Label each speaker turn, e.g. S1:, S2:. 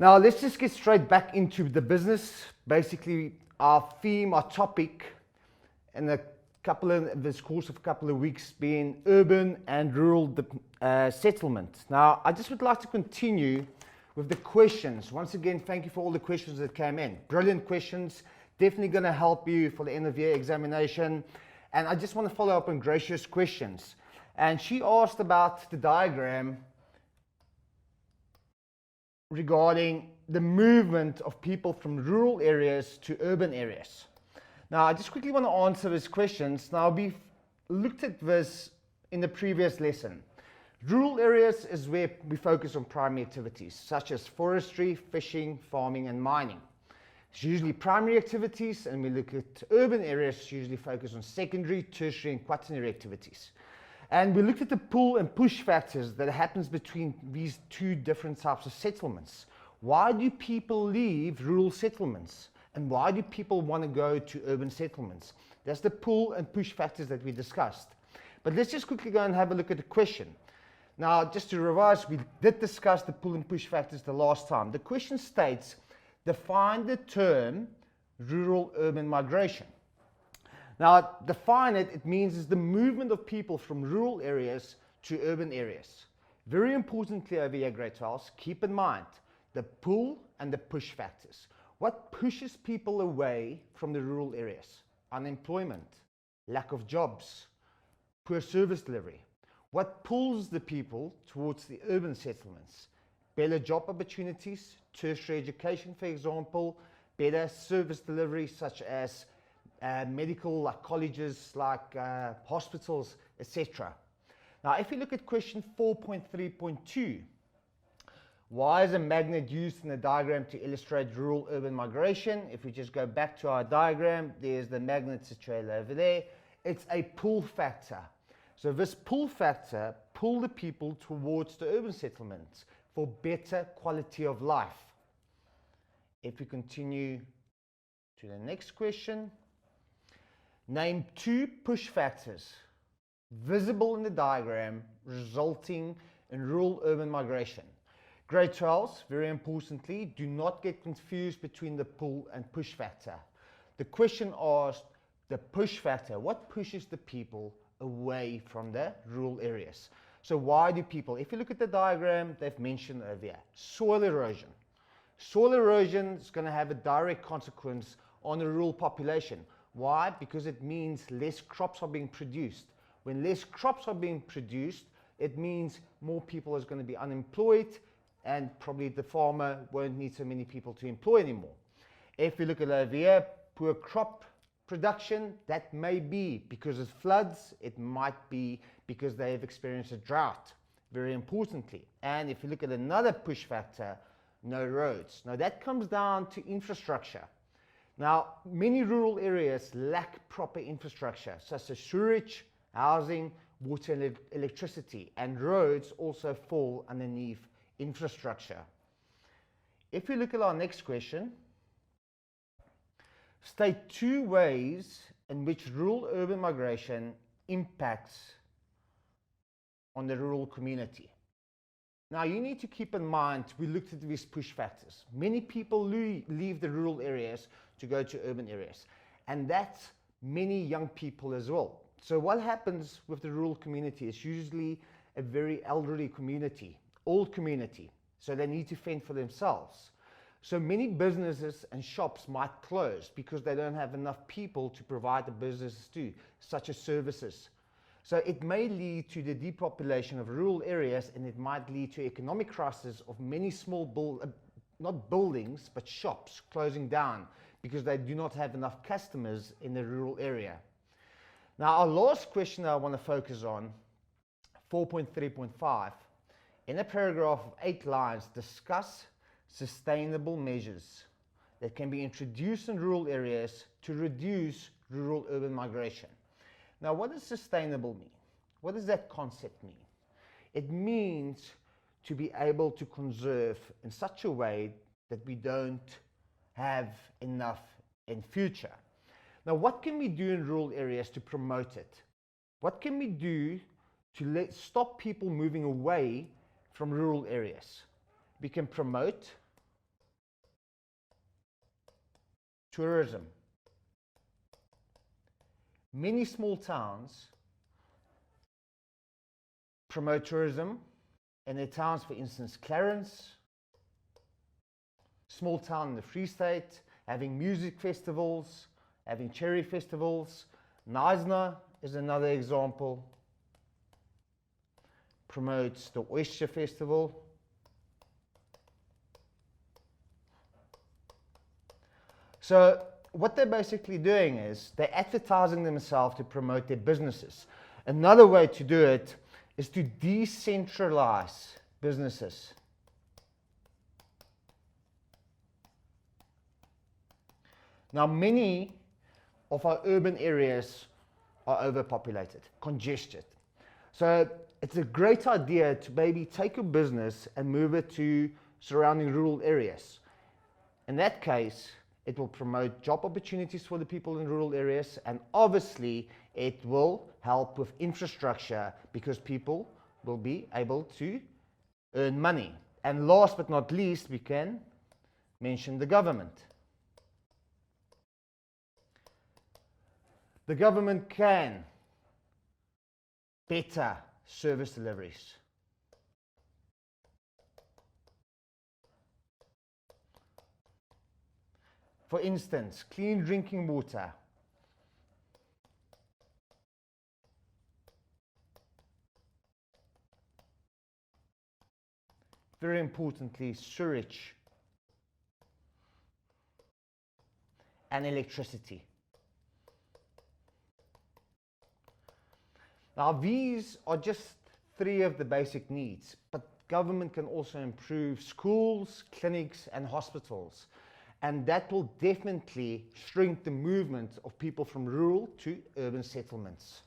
S1: Now let's just get straight back into the business. Basically, our theme, our topic, in this course of a couple of weeks, being urban and rural settlement. Now, I just would like to continue with the questions. Once again, thank you for all the questions that came in. Brilliant questions. Definitely going to help you for the end of year examination. And I just want to follow up on Gracio's questions. And she asked about the diagram regarding the movement of people from rural areas to urban areas. Now, I just quickly want to answer these questions. Now, we've looked at this in the previous lesson. Rural areas is where we focus on primary activities, such as forestry, fishing, farming, and mining. It's usually primary activities, and we look at urban areas, usually focus on secondary, tertiary, and quaternary activities. And we looked at the pull and push factors that happens between these two different types of settlements. Why do people leave rural settlements? And why do people want to go to urban settlements? That's the pull and push factors that we discussed. But let's just quickly go and have a look at the question. Now, just to revise, we did discuss the pull and push factors the last time. The question states, define the term rural-urban migration. Now, define it, it means is the movement of people from rural areas to urban areas. Very importantly over here, grade 12s, keep in mind the pull and the push factors. What pushes people away from the rural areas? Unemployment, lack of jobs, poor service delivery. What pulls the people towards the urban settlements? Better job opportunities, tertiary education, for example, better service delivery such as medical, like colleges, like hospitals, etc. Now, if you look at question 4.3.2, why is a magnet used in the diagram to illustrate rural-urban migration? If we just go back to our diagram, there's the magnet situated over there. It's a pull factor. So this pull factor pull the people towards the urban settlements for better quality of life. If we continue to the next question, name two push factors visible in the diagram resulting in rural-urban migration. Grade 12s, very importantly, do not get confused between the pull and push factor. The question asked the push factor, what pushes the people away from the rural areas? So why do people, if you look at the diagram, they've mentioned over here, soil erosion. Soil erosion is going to have a direct consequence on the rural population. Why? Because it means less crops are being produced. When less crops are being produced, it means more people is going to be unemployed, and probably the farmer won't need so many people to employ anymore. If we look at over here, poor crop production, that may be because of floods, it might be because they have experienced a drought, very importantly. And if you look at another push factor, no roads. Now that comes down to infrastructure. Now, many rural areas lack proper infrastructure, such as sewerage, housing, water and electricity, and roads also fall underneath infrastructure. If we look at our next question, state two ways in which rural-urban migration impacts on the rural community. Now, you need to keep in mind, we looked at these push factors. Many people leave the rural areas to go to urban areas, and that's many young people as well. So what happens with the rural community is usually a very elderly community, old community, so they need to fend for themselves. So many businesses and shops might close because they don't have enough people to provide the businesses to, such as services. So it may lead to the depopulation of rural areas, and it might lead to economic crisis of many small, not buildings, but shops closing down because they do not have enough customers in the rural area. Now, our last question I want to focus on, 4.3.5, in a paragraph of 8 lines, discuss sustainable measures that can be introduced in rural areas to reduce rural-urban migration. Now, what does sustainable mean? What does that concept mean? It means to be able to conserve in such a way that we don't have enough in future. Now, what can we do in rural areas to promote it? What can we do to stop people moving away from rural areas? We can promote tourism. Many small towns promote tourism in their towns. For instance, Clarence, small town in the Free State, having music festivals, having cherry festivals. Knysna is another example. Promotes the Oyster Festival. So what they're basically doing is they're advertising themselves to promote their businesses. Another way to do it is to decentralize businesses. Now, many of our urban areas are overpopulated, congested. So it's a great idea to maybe take your business and move it to surrounding rural areas. In that case, it will promote job opportunities for the people in rural areas, and obviously it will help with infrastructure because people will be able to earn money. And last but not least, we can mention the government. The government can better service deliveries. For instance, clean drinking water. Very importantly, sewage and electricity. Now, these are just three of the basic needs, but government can also improve schools, clinics, and hospitals. And that will definitely shrink the movement of people from rural to urban settlements.